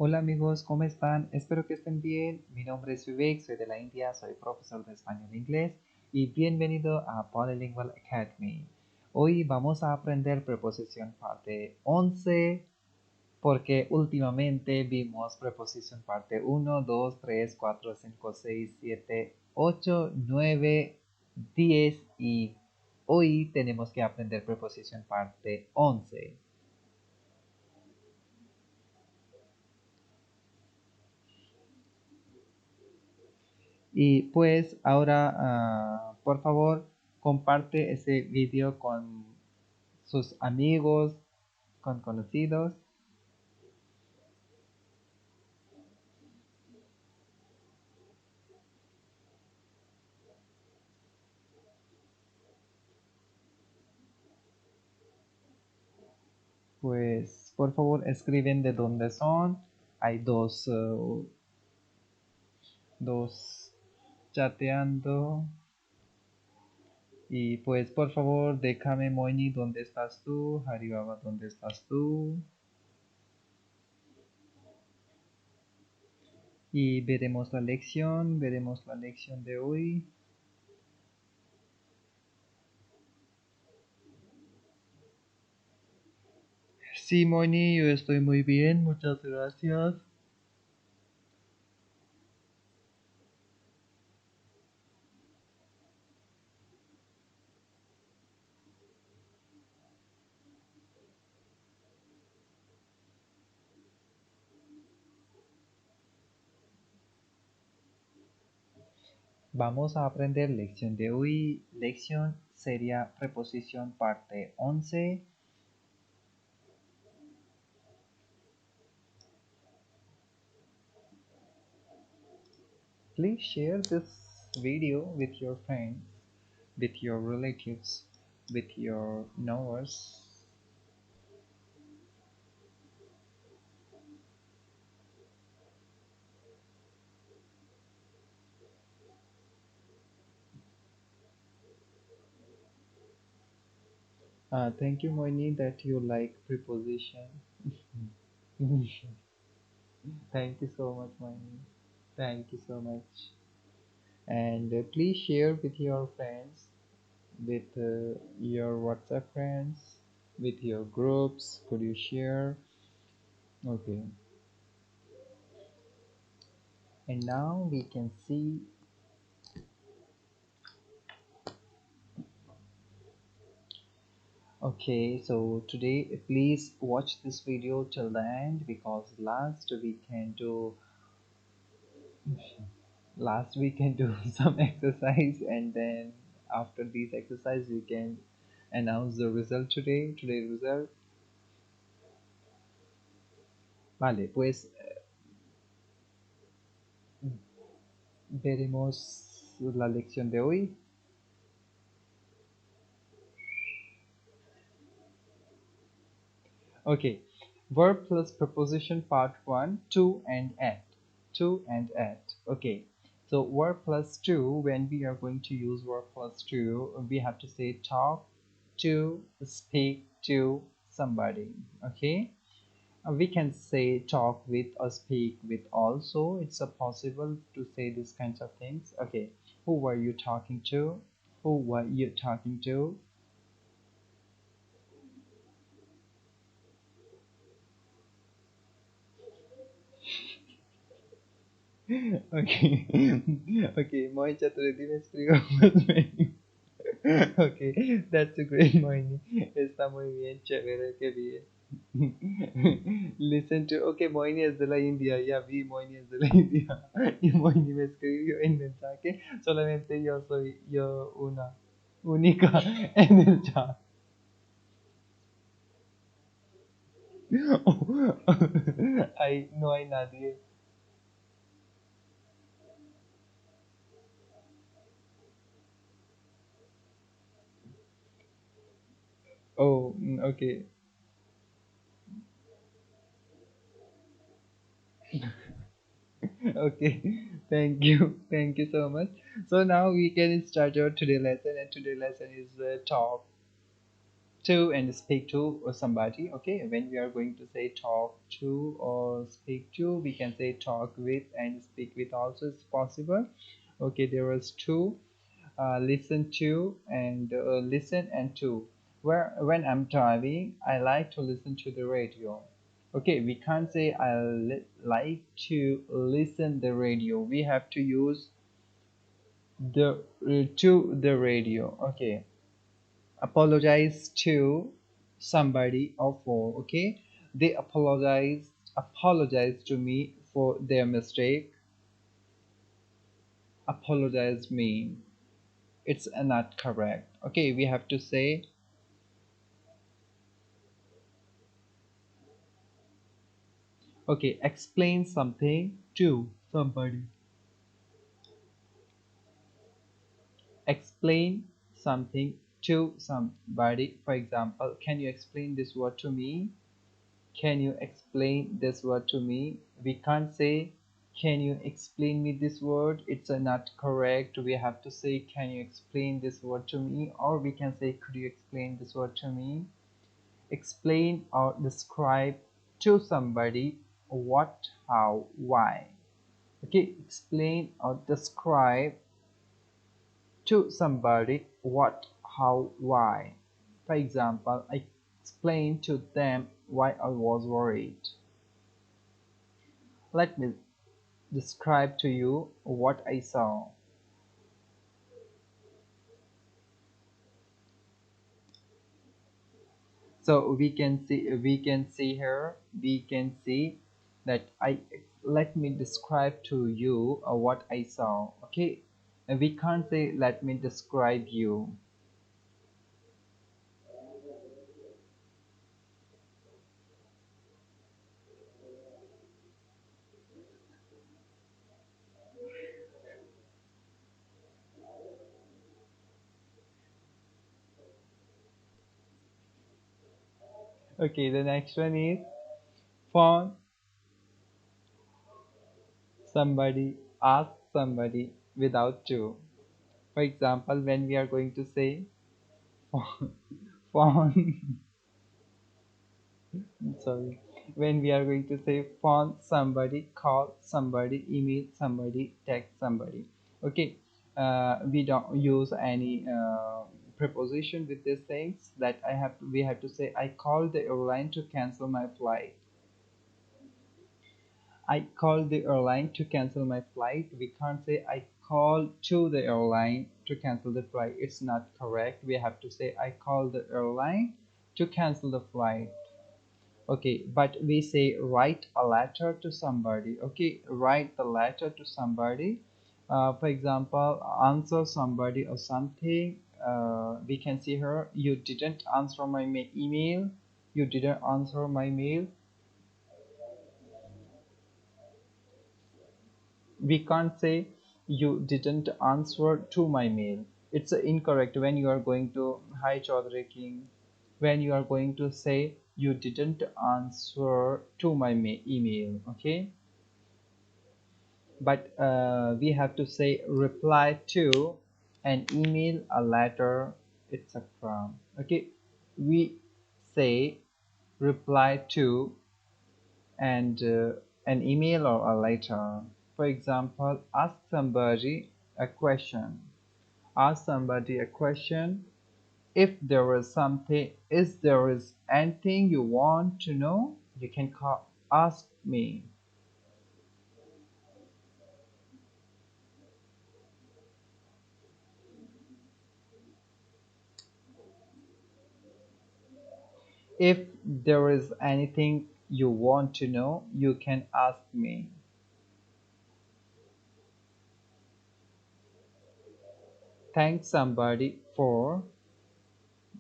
Hola amigos, ¿cómo están? Espero que estén bien. Mi nombre es Vivek, soy de la India, soy profesor de español e inglés y bienvenido a Polylingual Academy. Hoy vamos a aprender preposición parte 11 porque últimamente vimos preposición parte 1, 2, 3, 4, 5, 6, 7, 8, 9, 10 y hoy tenemos que aprender preposición parte 11. Y pues ahora, por favor, comparte ese video con sus amigos, con conocidos. Pues por favor escriben de dónde son. Hay dos chateando. Y pues por favor déjame Moini, ¿dónde estás tú? Haribaba, ¿dónde estás tú? Y veremos la lección de hoy. Sí, Moni, yo estoy muy bien, muchas gracias. Vamos a aprender lección de hoy. Lección sería preposición parte 11. Please share this video with your friends, with your relatives, with your knowers. Thank you, Moini, that you like preposition. Thank you so much, Moini. Thank you so much. And please share with your friends, with your WhatsApp friends, with your groups. Could you share? Okay. And now we can see. Okay, so today please watch this video till the end because last we can do some exercise, and then after this exercise we can announce the result today result. Vale, pues veremos la lección de hoy. Okay, verb plus preposition part 1, to and at. To and at. Okay, so verb plus to, when we are going to use verb plus to, we have to say talk to, speak to somebody. Okay, we can say talk with or speak with also. It's a possible to say these kinds of things. Okay, who were you talking to? Who were you talking to? Okay. Okay, Moin Chaturvedi me escribió más bien. Okay, that's a great Moini. Está muy bien, chévere, qué bien. Listen to, okay, Moini es de la India, ya vi, Moini es de la India. Y Moini me escribió en mensaje, solamente yo soy yo una única en el chat. No hay nadie. Oh, okay. Okay, thank you so much. So now we can start our today lesson, and today lesson is talk. to and speak to somebody. Okay, when we are going to say talk to or speak to, we can say talk with and speak with also is possible. Okay, there is to, listen to, and listen and to. Where when I'm driving, I like to listen to the radio. Okay, we can't say like to listen the radio. We have to use the to the radio. Okay, apologize to somebody or for. Okay, they apologize to me for their mistake. Apologize me, it's not correct. Okay, we have to say, okay, explain something to somebody. Explain something to somebody. For example, can you explain this word to me? Can you explain this word to me? We can't say, can you explain me this word? It's not correct. We have to say, can you explain this word to me? Or we can say, could you explain this word to me? Explain or describe to somebody what, how, why. Okay, explain or describe to somebody what, how, why. For example, I explained to them why I was worried. Let me describe to you what I saw. So we can see here, we can see that I let me describe to you what I saw. Okay, and we can't say let me describe you. Okay, the next one is phone somebody, ask somebody without to. For example, when we are going to say phone, sorry, when we are going to say phone somebody, call somebody, email somebody, text somebody. Okay, we don't use any preposition with these things. That we have to say, I called the airline to cancel my flight. I called the airline to cancel my flight. We can't say I called to the airline to cancel the flight. It's not correct. We have to say I called the airline to cancel the flight. Okay, but we say write a letter to somebody. Okay, write the letter to somebody. For example, answer somebody or something. We can see here, you didn't answer my email. You didn't answer my mail. We can't say you didn't answer to my mail. It's incorrect. When you are going to, hi Chaudhary King, when you are going to say you didn't answer to my email. Okay, but we have to say reply to an email, a letter, etc. Okay, we say reply to and an email or a letter. For example, ask somebody a question. Ask somebody a question. If there is something, is there is anything you want to know, you can call, ask me. If there is anything you want to know, you can ask me. Thank somebody for,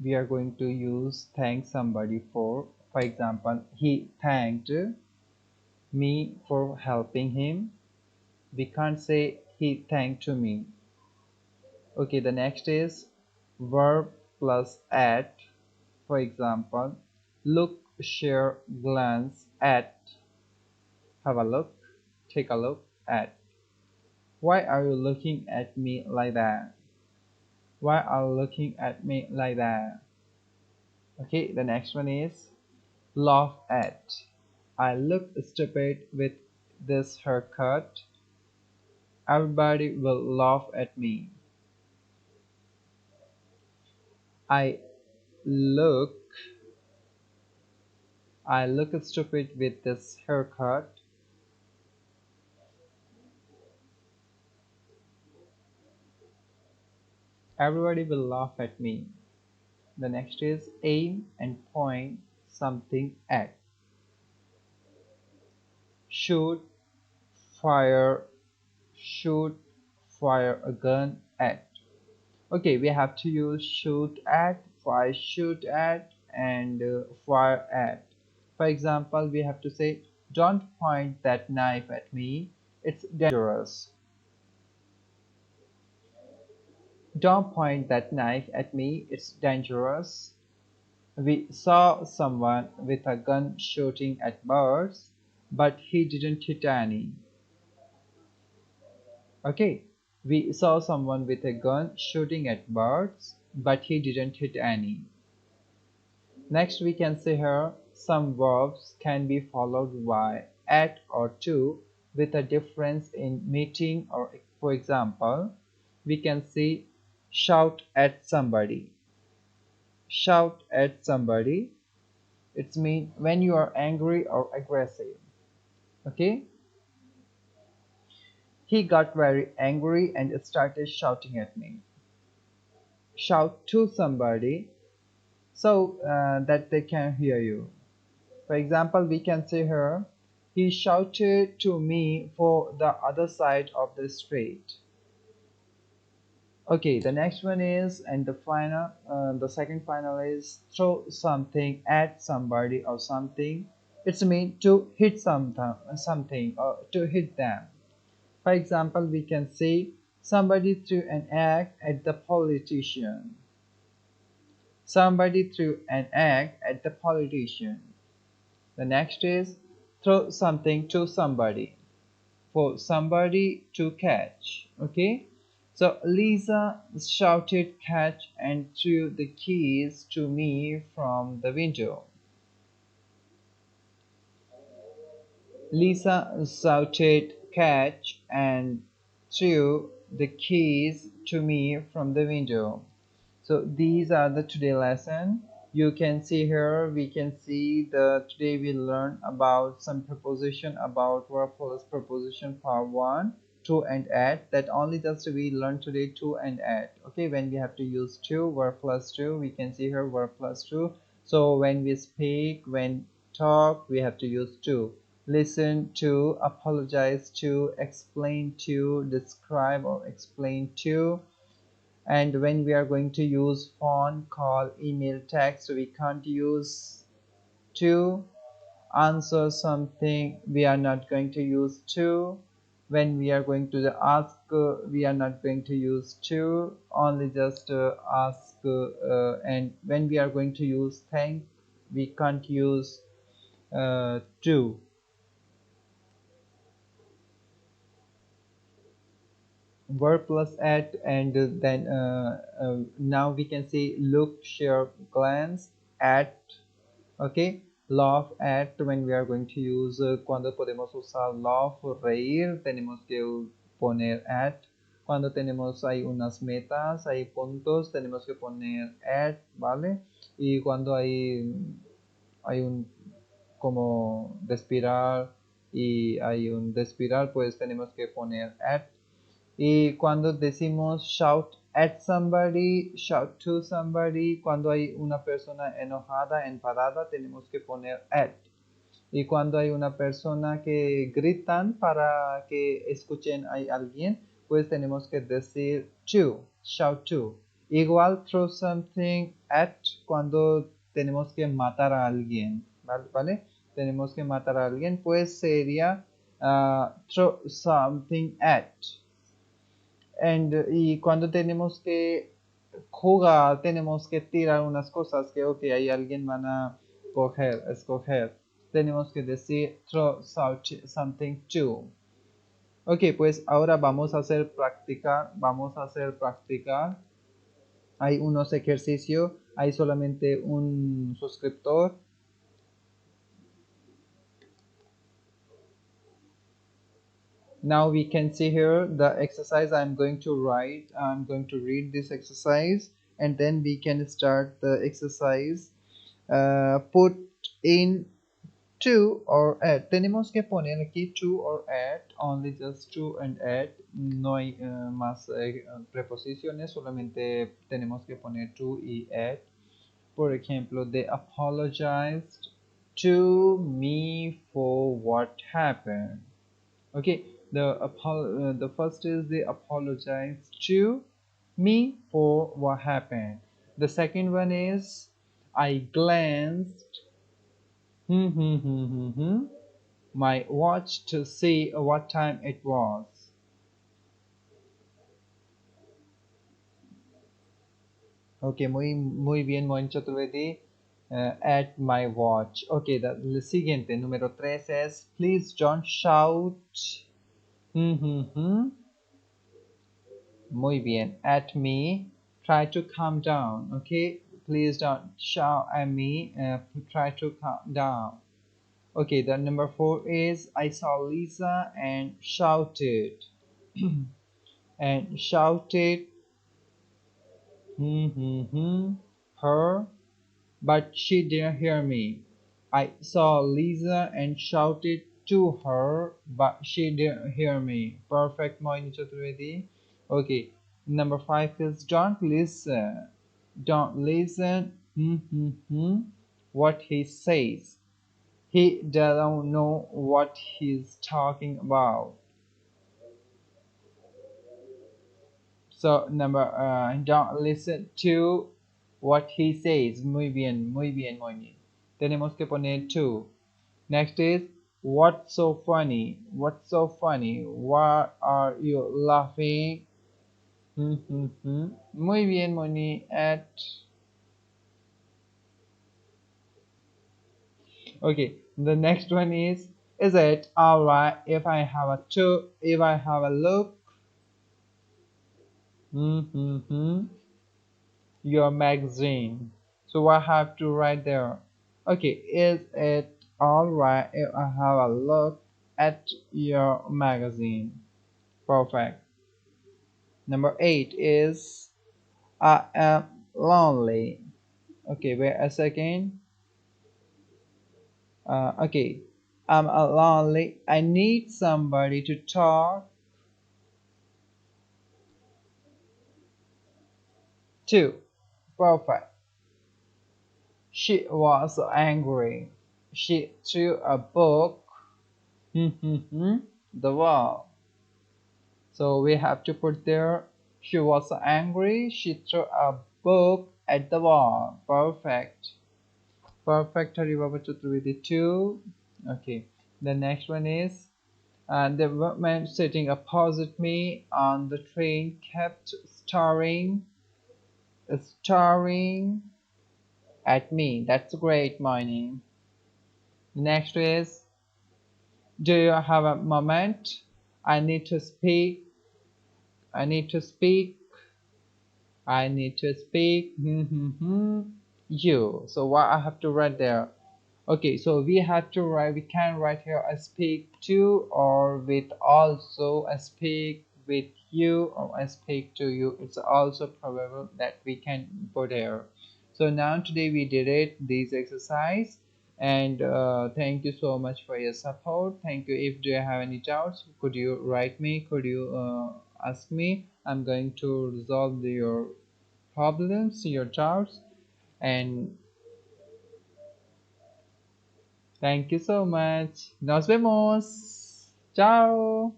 we are going to use thank somebody for. For example, he thanked me for helping him. We can't say he thanked to me. Okay, the next is verb plus at. For example, look, share, glance at, have a look, take a look at. Why are you looking at me like that? Why are you looking at me like that? Okay, the next one is laugh at. I look stupid with this haircut. Everybody will laugh at me. I look I look stupid with this haircut. Everybody will laugh at me. The next is aim and point something at. Shoot, fire, shoot, fire a gun at. Okay, we have to use shoot at, fire shoot at, and fire at. For example, we have to say, don't point that knife at me, it's dangerous. Don't point that knife at me, it's dangerous. We saw someone with a gun shooting at birds, but he didn't hit any. Okay, we saw someone with a gun shooting at birds, but he didn't hit any. Next, we can say here some verbs can be followed by at or to with a difference in meaning, or for example, we can say shout at somebody. Shout at somebody. It's mean when you are angry or aggressive. Okay? He got very angry and started shouting at me. Shout to somebody so that they can hear you. For example, we can say here, he shouted to me for the other side of the street. Okay, the next one is, and the second final is throw something at somebody or something. It's mean to hit something or to hit them. For example, we can say somebody threw an egg at the politician. Somebody threw an egg at the politician. The next is throw something to somebody. For somebody to catch. Okay. So Lisa shouted catch and threw the keys to me from the window. Lisa shouted catch and threw the keys to me from the window. So these are the today lesson. You can see here, we can see the today we learn about some preposition, about verb plus preposition part 1, to and at. That only just we learn today, to and at. Okay, when we have to use to, verb plus to, we can see here verb plus to. So when we speak, when talk, we have to use to. Listen to, apologize to, explain to, describe or explain to. And when we are going to use phone, call, email, text, so we can't use to. Answer something, we are not going to use to. When we are going to ask, we are not going to use to, only just ask. And when we are going to use thank, we can't use to. Verb plus at, and then now we can say look, share, glance, at. Okay, laugh at, when we are going to use cuando podemos usar laugh, reír, tenemos que poner at. Cuando tenemos hay unas metas, hay puntos, tenemos que poner at, ¿vale? Y cuando hay un como respirar y hay un respirar, pues tenemos que poner at. Y cuando decimos shout at somebody, shout to somebody, cuando hay una persona enojada, enfadada, tenemos que poner at. Y cuando hay una persona que gritan para que escuchen a alguien, pues tenemos que decir to, shout to. Igual throw something at cuando tenemos que matar a alguien, ¿vale? Tenemos que matar a alguien, pues sería throw something at. Y cuando tenemos que jugar, tenemos que tirar unas cosas que, ok, hay alguien van a escoger. Tenemos que decir throw something to. Ok, pues ahora vamos a hacer práctica. Vamos a hacer práctica. hay unos ejercicios, hay solamente un suscriptor. Now we can see here the exercise I'm going to write. I'm going to read this exercise and then we can start the exercise. Put in to or add. Tenemos que poner aquí to or add, only just to and add. No hay más preposiciones, solamente tenemos que poner to y add. Por ejemplo, they apologized to me for what happened. Okay, the first is they apologized to me for what happened. The second one is I glanced my watch to see what time it was. Okay, muy bien, Moin Chaturvedi. At my watch. Okay, the siguiente, número 3 es please don't shout. Muy bien. At me. Try to calm down. Okay, please don't shout at me. Try to calm down. Okay, the number 4 is I saw Lisa and shouted. And shouted her, but she didn't hear me. I saw Lisa and shouted to her, but she didn't hear me. Perfect, Moini Chaturvedi. Okay, number 5 is don't listen. Don't listen what he says. He doesn't know what he's talking about. So number don't listen to what he says. Muy bien, muy bien, muy bien. Tenemos que poner to. Next is what's so funny? What's so funny? Why are you laughing? Muy bien, Moni. At okay. The next one is it alright if I have a look? Your magazine. So I have to write there. Okay, is it alright if I have a look at your magazine? Perfect. Number 8 is I am lonely. Okay, wait a second. Okay, I'm lonely. I need somebody to talk to. Perfect. She was angry. She threw a book the wall. So we have to put there she was angry. She threw a book at the wall. Perfect. Perfect, Haribaba Chaturvedi 2. Okay. The next one is the woman sitting opposite me on the train kept staring at me. That's great, Moini. Next is do you have a moment? I need to speak. I need to speak. I need to speak. You. So what I have to write there? Okay, so we have to write. We can write here I speak to or with also I speak with you or I speak to you. It's also probable that we can put here. So now today we did it this exercise and thank you so much for your support. Thank you. If do you have any doubts, could you write me, could you ask me. I'm going to resolve your problems, your doubts, and thank you so much. Nos vemos. Ciao.